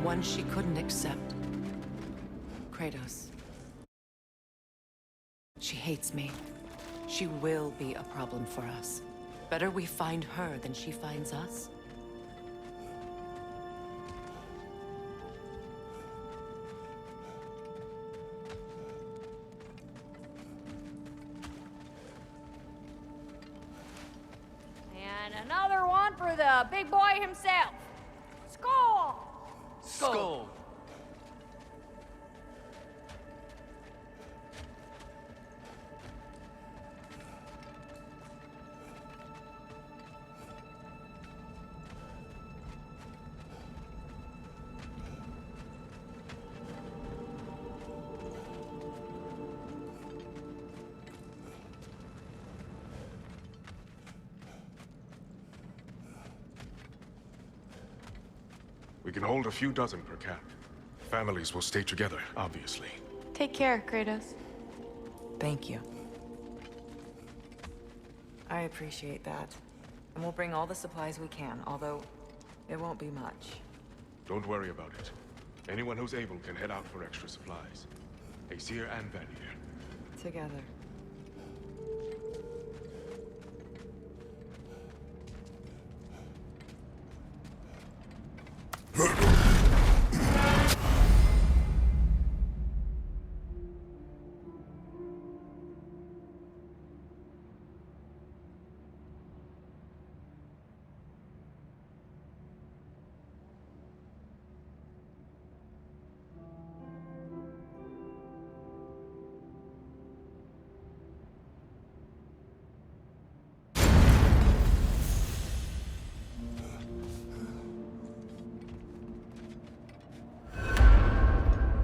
One she couldn't accept. Kratos. She hates me. She will be a problem for us. Better we find her than she finds us. And another one for the big boy himself. Skull! Skull! We can hold a few dozen per camp. Families will stay together, obviously. Take care, Kratos. Thank you. I appreciate that. And we'll bring all the supplies we can, although it won't be much. Don't worry about it. Anyone who's able can head out for extra supplies. Aesir and Vanir. Together.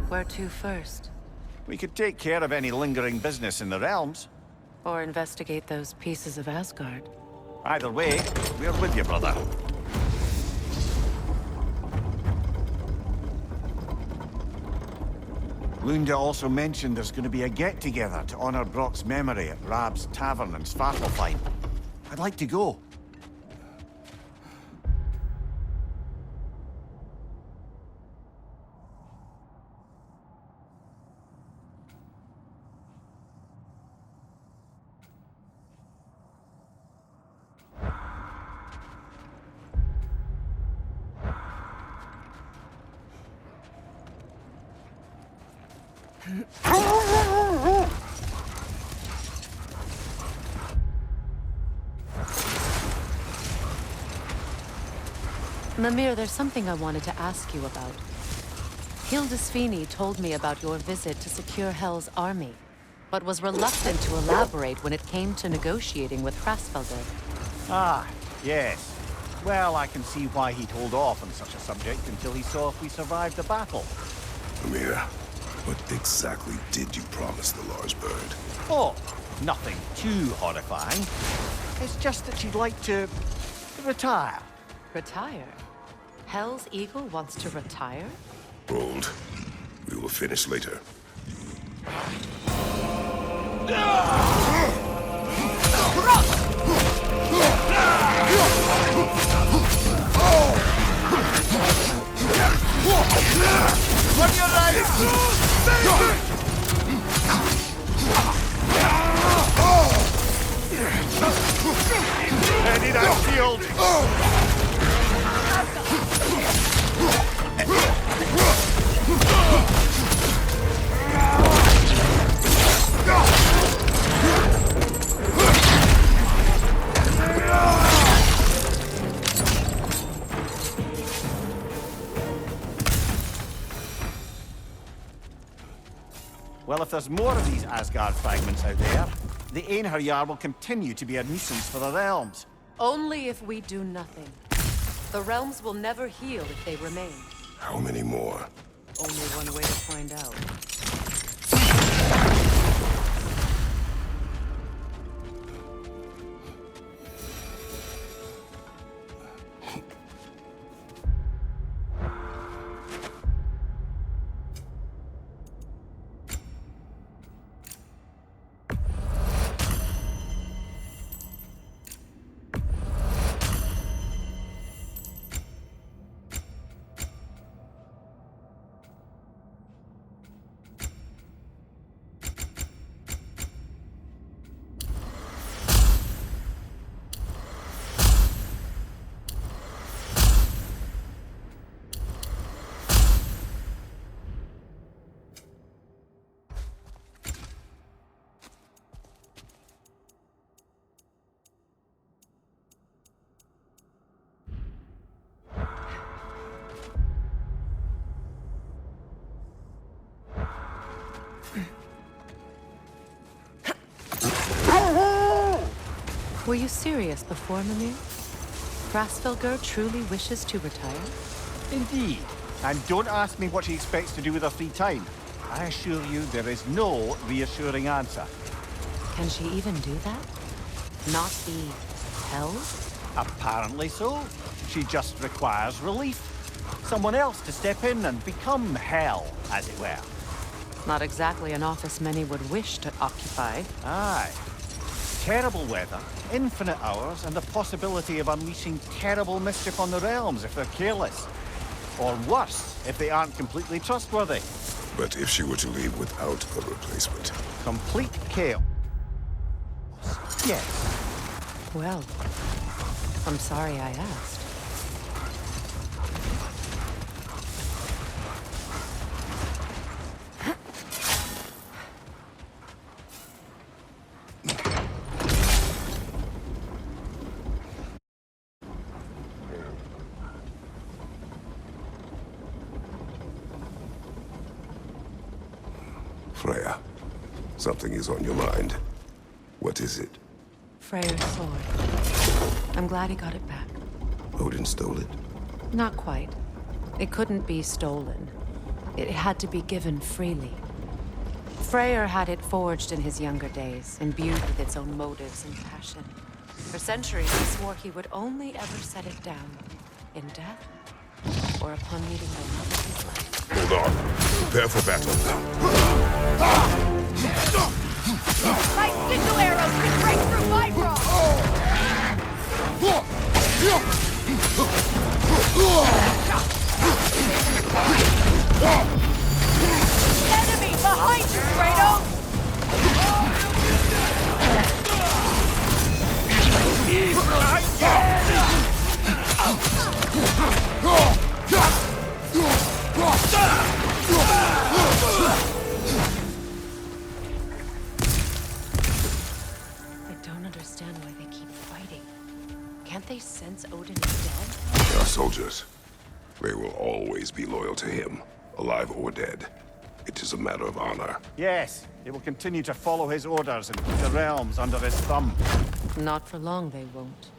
Where to first? We could take care of any lingering business in the realms. Or investigate those pieces of Asgard? Either way, we're with you, brother. Lunda also mentioned there's going to be a get-together to honor Brock's memory at Rab's Tavern in Svartalfheim. I'd like to go. Mimir, there's something I wanted to ask you about. Hildisvini told me about your visit to secure Hel's army, but was reluctant to elaborate when it came to negotiating with Hrasfelder. Ah, yes. Well, I can see why he'd hold off on such a subject until he saw if we survived the battle. Amir, what exactly did you promise the Lars bird? Oh, nothing too horrifying. It's just that she'd like to retire. Retire? Hel's Eagle wants to retire? Hold. We will finish later. On your right! Ready that shield! Well, if there's more of these Asgard fragments out there, the Einherjar will continue to be a nuisance for the realms. Only if we do nothing. The realms will never heal if they remain. How many more? Only one way to find out. Were you serious before, Mimir? Krasvelgur truly wishes to retire? Indeed. And don't ask me what she expects to do with her free time. I assure you there is no reassuring answer. Can she even do that? Not be held? Apparently so. She just requires relief. Someone else to step in and become hell, as it were. Not exactly an office many would wish to occupy. Aye. Terrible weather, infinite hours, and the possibility of unleashing terrible mischief on the realms if they're careless. Or worse, if they aren't completely trustworthy. But if she were to leave without a replacement? Complete chaos. Yes. Well, I'm sorry I asked. Freya, something is on your mind. What is it? Freyr's sword. I'm glad he got it back. Odin stole it? Not quite. It couldn't be stolen. It had to be given freely. Freyr had it forged in his younger days, imbued with its own motives and passion. For centuries, he swore he would only ever set it down in death or upon meeting the love of his life. Hold on. Prepare for battle. My sickle arrows can break through Bifrost! Enemy behind you, Kratos! I don't understand why they keep fighting. Can't they sense Odin is dead? They are soldiers. They will always be loyal to him, alive or dead. It is a matter of honor. Yes, they will continue to follow his orders and keep the realms under his thumb. Not for long, they won't.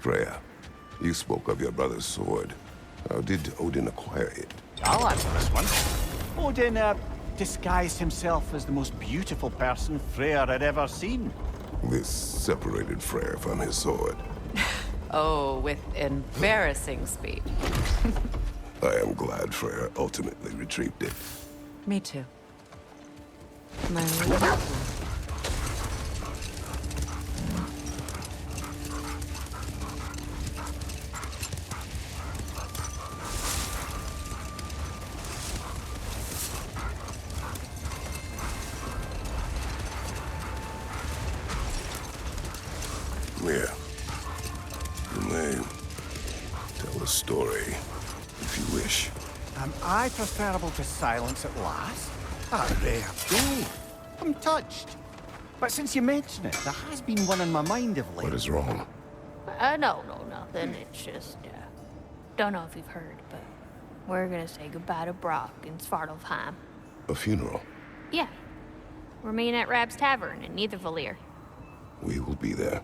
Freya, you spoke of your brother's sword. How did Odin acquire it? I'll answer this one. Odin, disguised himself as the most beautiful person Freyr had ever seen. This separated Freyr from his sword. Oh, with embarrassing speed. I am glad Freyr ultimately retrieved it. Me too. My little... Here. You may tell a story, if you wish. Am I preferable to silence at last? A rare day. I'm touched. But since you mention it, there has been one in my mind of late. What is wrong? No, nothing. It's just, don't know if you've heard, but we're gonna say goodbye to Brock in Svartalfheim. A funeral. Yeah. We're meeting at Rab's Tavern in Nidavellir. We will be there.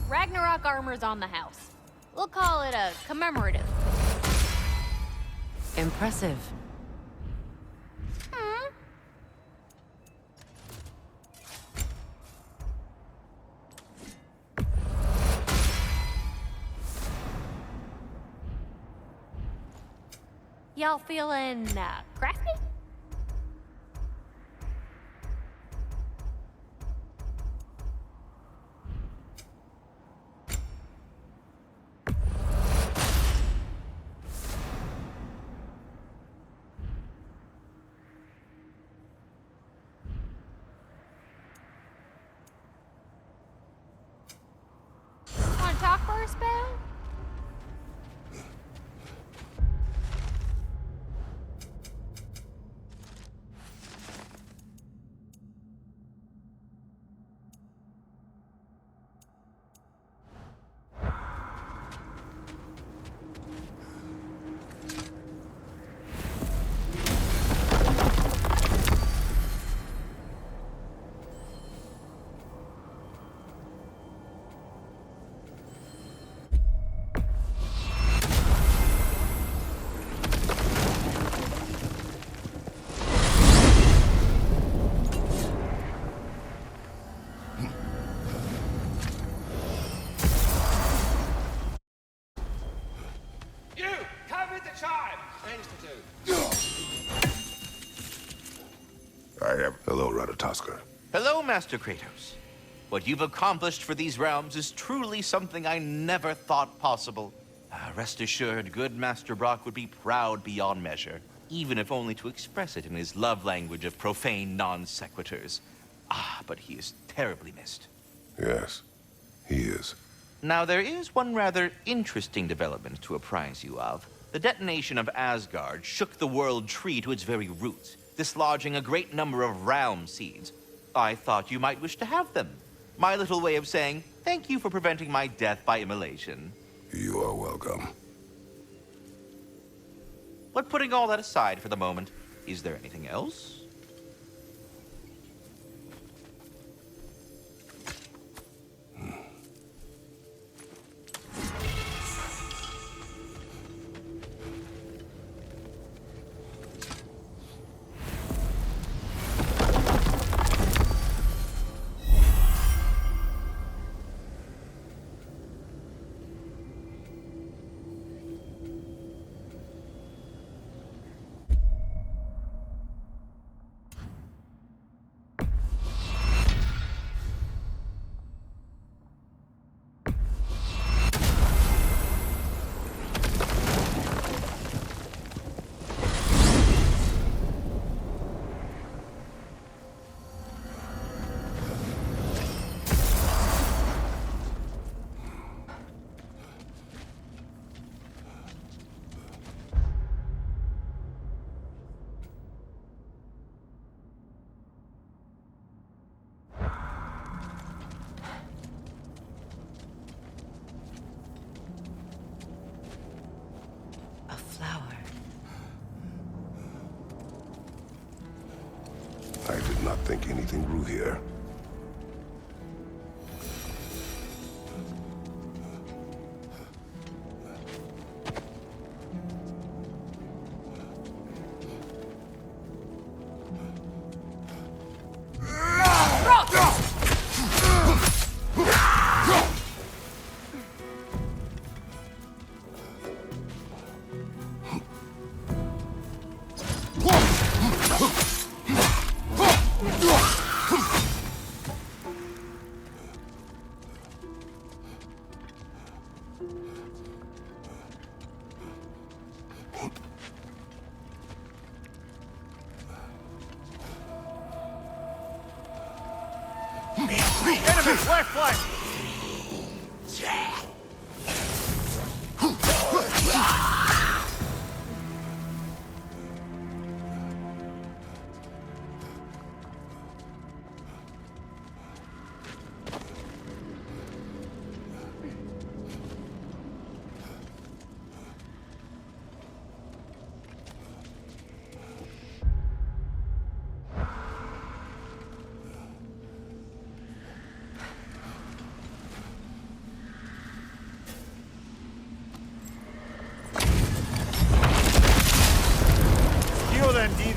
Ragnarok armor's on the house. We'll call it a commemorative. Impressive. Y'all feeling, crafty? Wanna talk for a spell? I have... Hello, Ratatoskr. Hello, Master Kratos. What you've accomplished for these realms is truly something I never thought possible. Rest assured, good Master Brock would be proud beyond measure, even if only to express it in his love language of profane non-sequiturs. But he is terribly missed. Yes, he is. Now, there is one rather interesting development to apprise you of. The detonation of Asgard shook the world tree to its very roots, dislodging a great number of realm seeds. I thought you might wish to have them. My little way of saying, thank you for preventing my death by immolation. You are welcome. But putting all that aside for the moment, is there anything else? A flower. I did not think anything grew here. Enemy, left flank!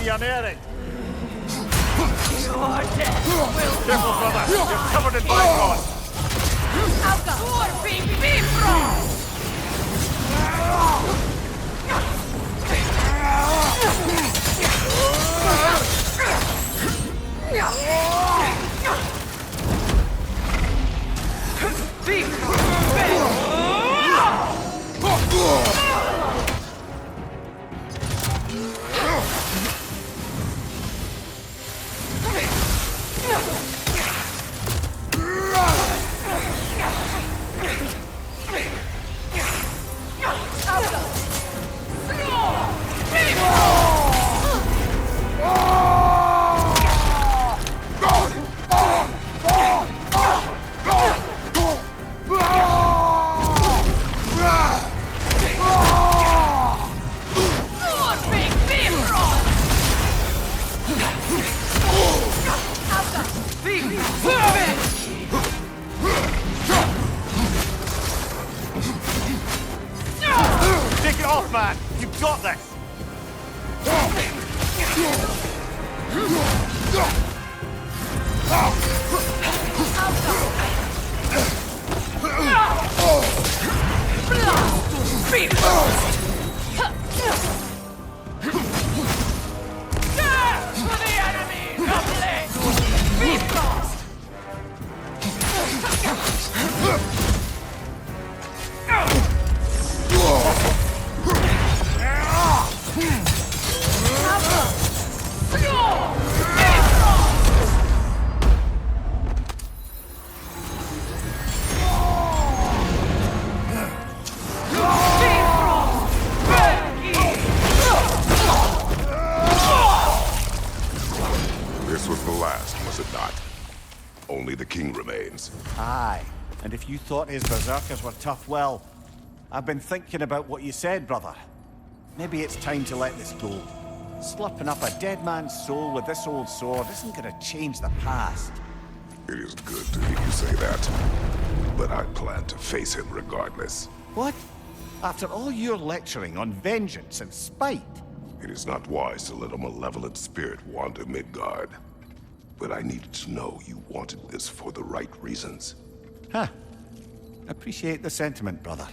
Ernähring! Careful, brother! You're covered in bygones! Take it off, man! You've got this! For the enemy! This was the last, was it not? Only the king remains. Aye, and if you thought his berserkers were tough, well, I've been thinking about what you said, brother. Maybe it's time to let this go. Slurping up a dead man's soul with this old sword isn't gonna change the past. It is good to hear you say that. But I plan to face him regardless. What? After all your lecturing on vengeance and spite? It is not wise to let a malevolent spirit wander Midgard. But I needed to know you wanted this for the right reasons. Huh. Appreciate the sentiment, brother.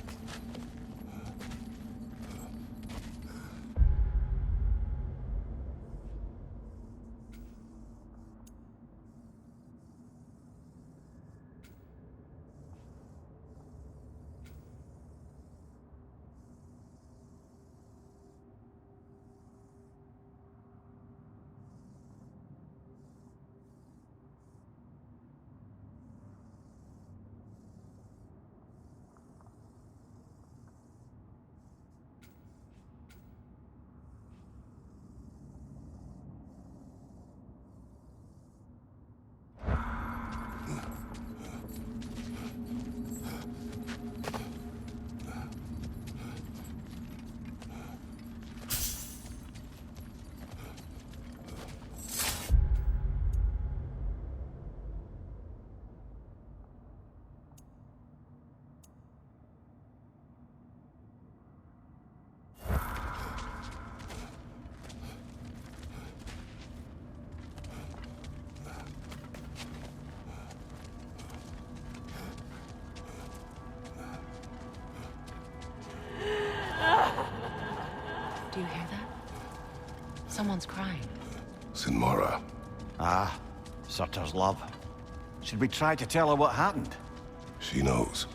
Do you hear that? Someone's crying. Sinmara. Ah, Surtur's love. Should we try to tell her what happened? She knows.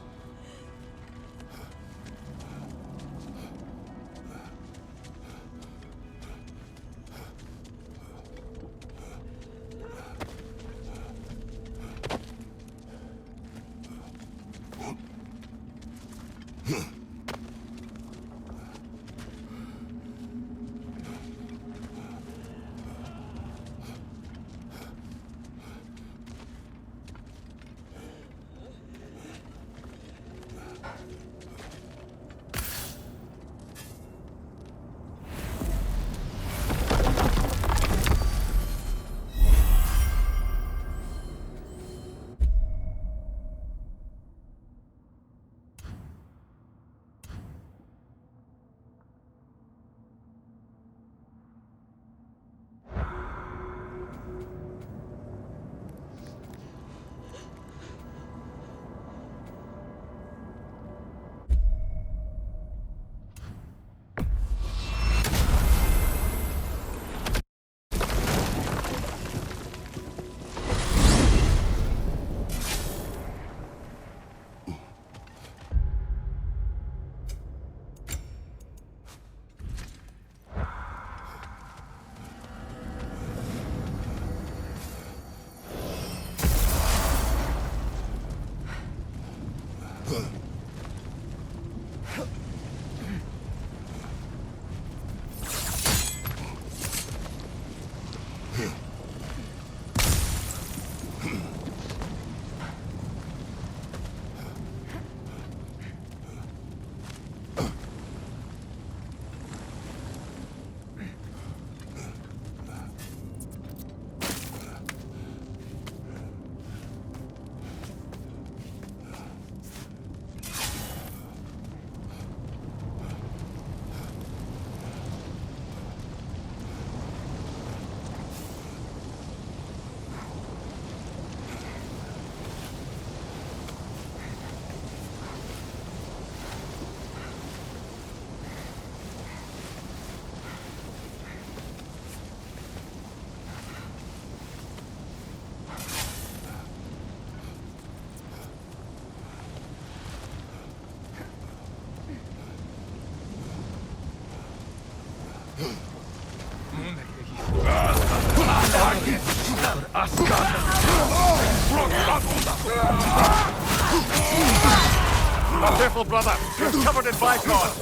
Careful, brother. You're covered in bipod.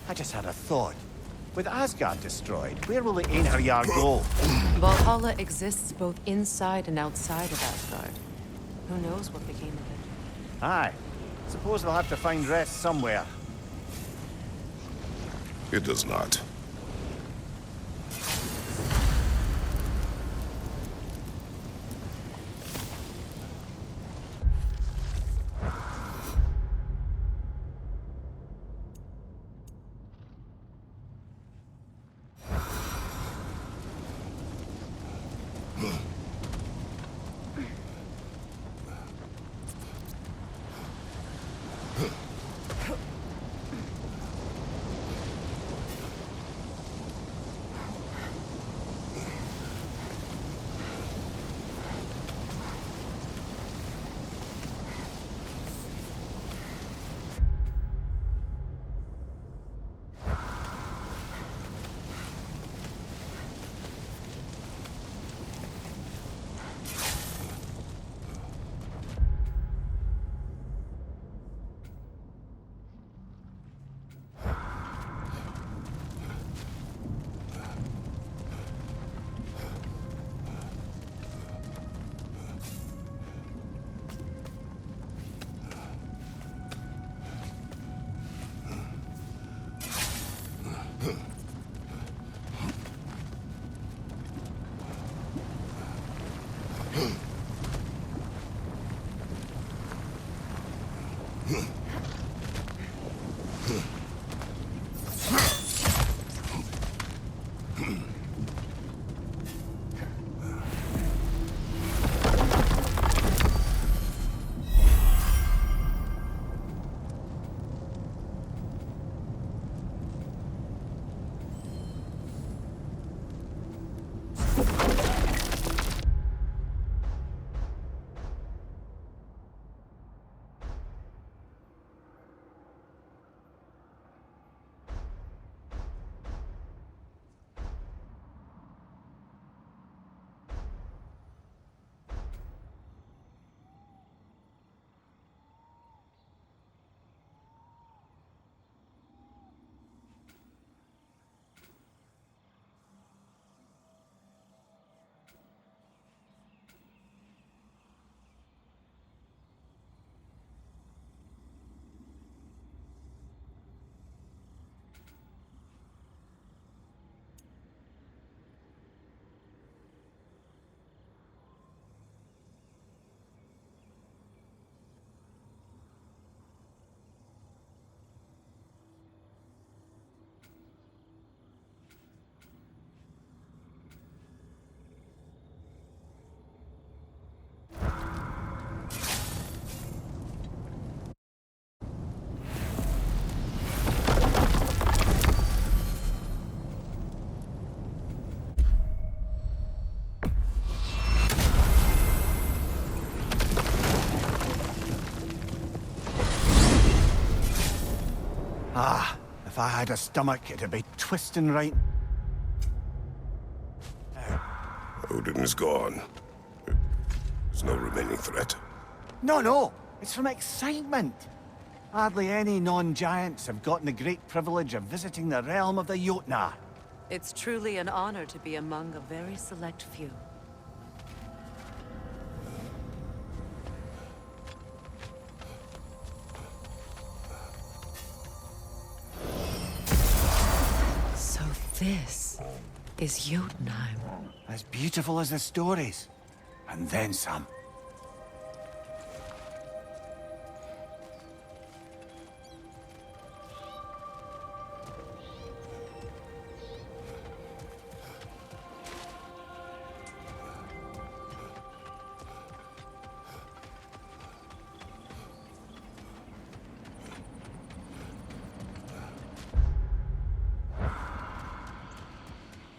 I just had a thought. With Asgard destroyed, where will the Einherjar go? Valhalla exists both inside and outside of Asgard. Who knows what became of it? Aye. Suppose they'll have to find rest somewhere. It does not. Ah, if I had a stomach, it'd be twisting right. Odin is gone. There's no remaining threat. No, it's from excitement. Hardly any non-giants have gotten the great privilege of visiting the realm of the Jotnar. It's truly an honor to be among a very select few. So this is Jotunheim. As beautiful as the stories. And then some.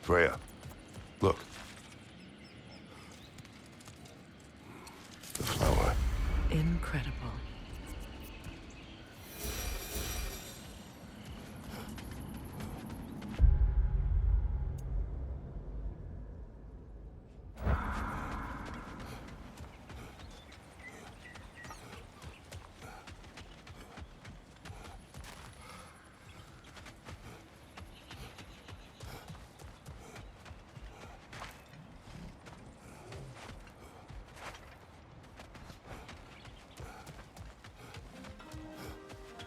Freya, look. The flower. Incredible.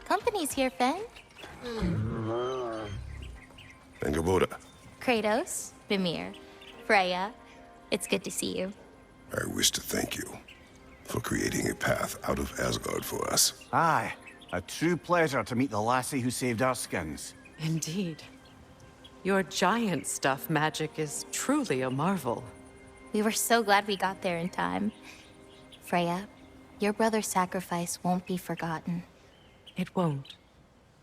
Company's here, Finn. Angaboda, Kratos, Mimir, Freya. It's good to see you. I wish to thank you for creating a path out of Asgard for us. Aye, a true pleasure to meet the lassie who saved our skins. Indeed. Your giant stuff magic is truly a marvel. We were so glad we got there in time. Freya, your brother's sacrifice won't be forgotten. It won't.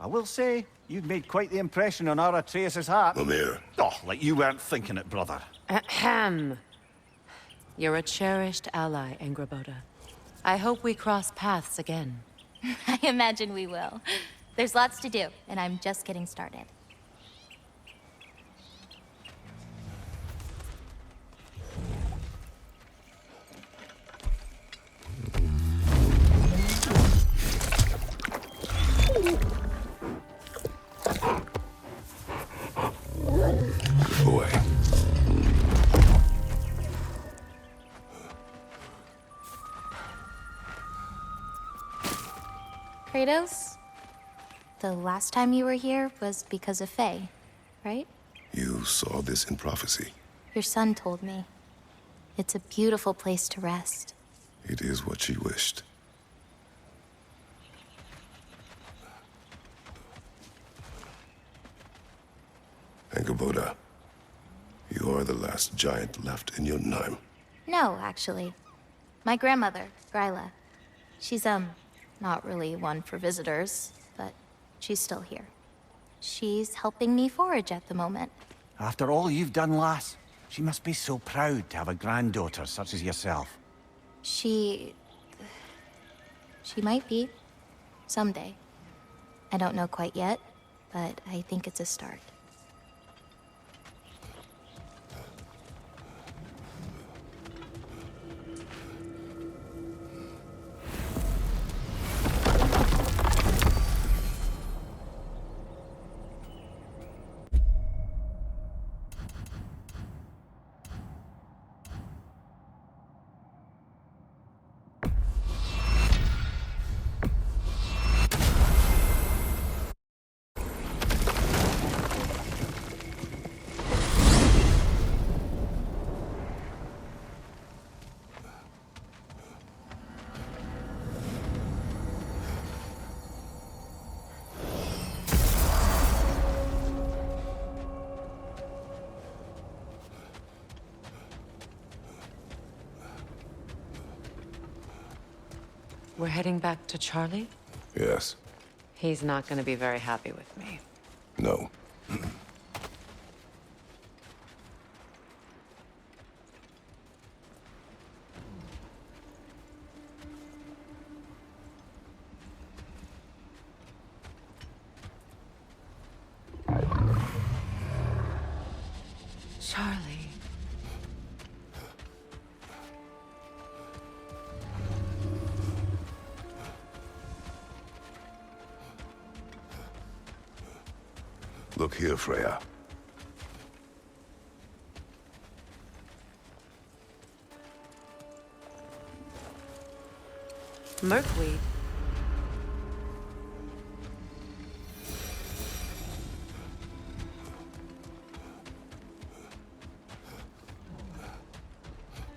I will say, you've made quite the impression on our Atreus' heart. Mimir, Oh, like you weren't thinking it, brother. Ahem. You're a cherished ally, Angraboda. I hope we cross paths again. I imagine we will. There's lots to do, and I'm just getting started. boy. Kratos, the last time you were here was because of Faye, right? You saw this in prophecy. Your son told me. It's a beautiful place to rest. It is what she wished. Angaboda, you are the last giant left in Jotunheim. No, actually. My grandmother, Gryla. She's, not really one for visitors, but she's still here. She's helping me forage at the moment. After all you've done, lass, she must be so proud to have a granddaughter such as yourself. She might be. Someday. I don't know quite yet, but I think it's a start. We're heading back to Charlie? Yes. He's not gonna be very happy with me. No. Charlie. Look here, Freya. Merkweed.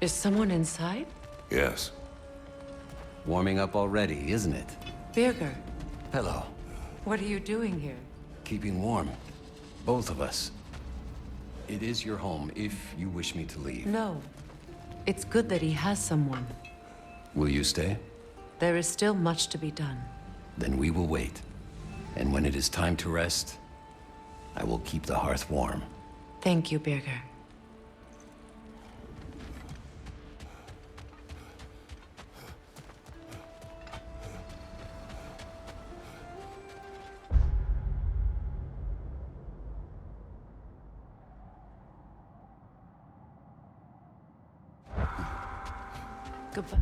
Is someone inside? Yes. Warming up already, isn't it? Birger, Hello. what are you doing here? Keeping warm. Both of us. It is your home if you wish me to leave. No. It's good that he has someone. Will you stay? There is still much to be done. Then we will wait. And when it is time to rest, I will keep the hearth warm. Thank you, Birger. Goodbye.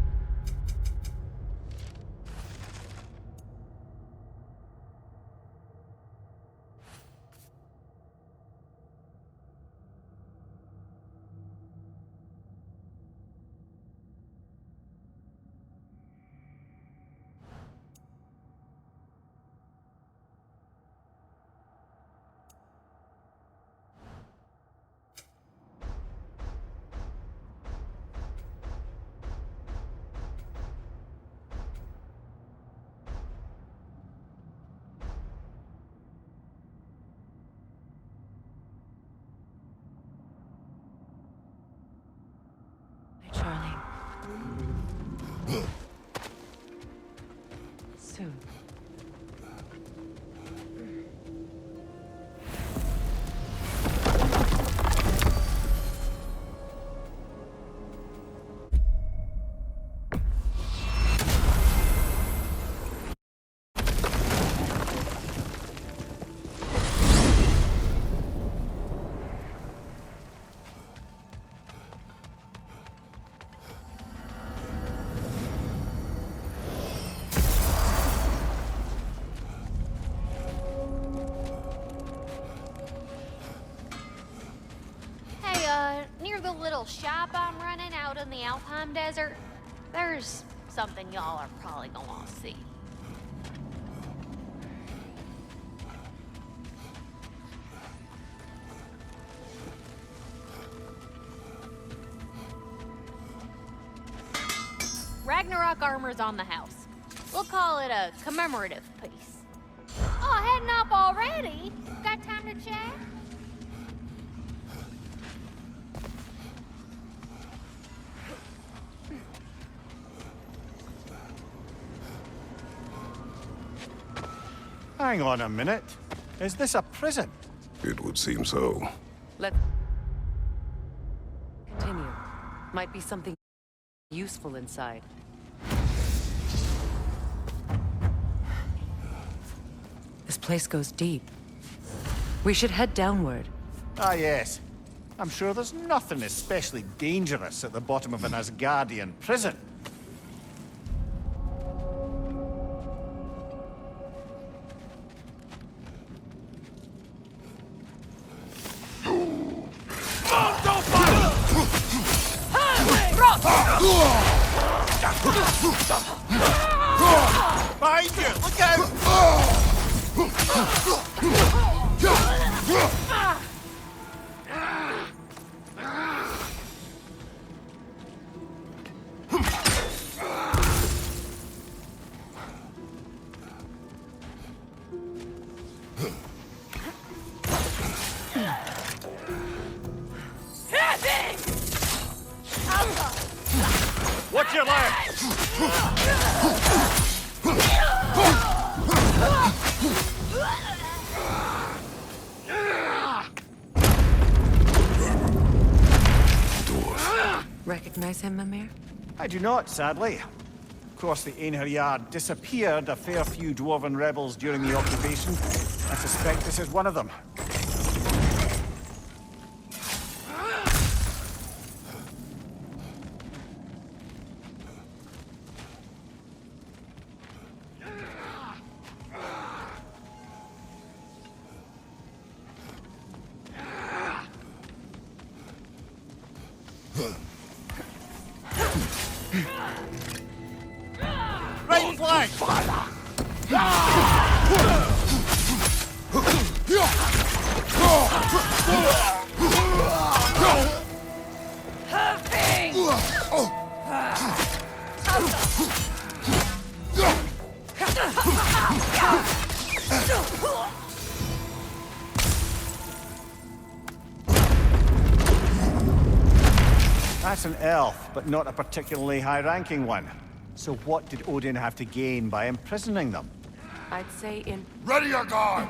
Soon. Near the little shop I'm running out in the Alpine Desert, there's something y'all are probably gonna want to see. Ragnarök armor's on the house. We'll call it a commemorative piece. Oh, heading up already? Got time to chat? Hang on a minute. Is this a prison? It would seem so. Let's continue. Might be something useful inside. This place goes deep. We should head downward. Ah, yes. I'm sure there's nothing especially dangerous at the bottom of an Asgardian prison. Behind you! Look out! Watch your left! Recognize him, Mimir? I do not, sadly. Of course, the Einherjar disappeared a fair few dwarven rebels during the occupation. I suspect this is one of them. Right flank! That's an elf, but not a particularly high-ranking one. So what did Odin have to gain by imprisoning them? I'd say in... Ready your guard!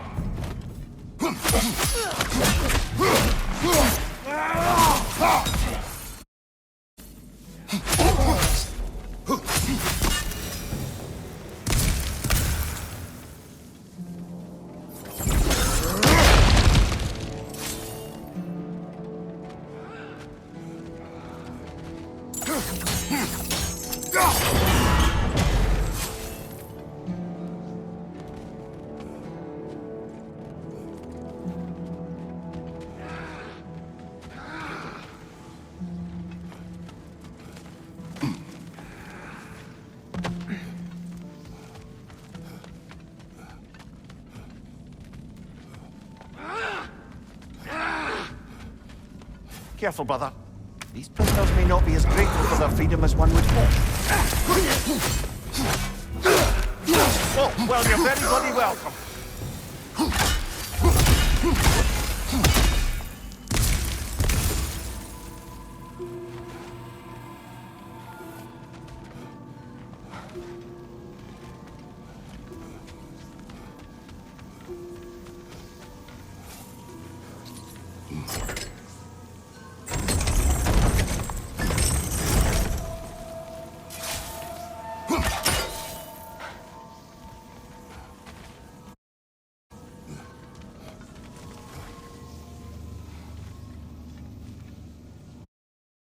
Careful, brother. These prisoners may not be as grateful for their freedom as one would hope. Oh, well, you're very bloody welcome.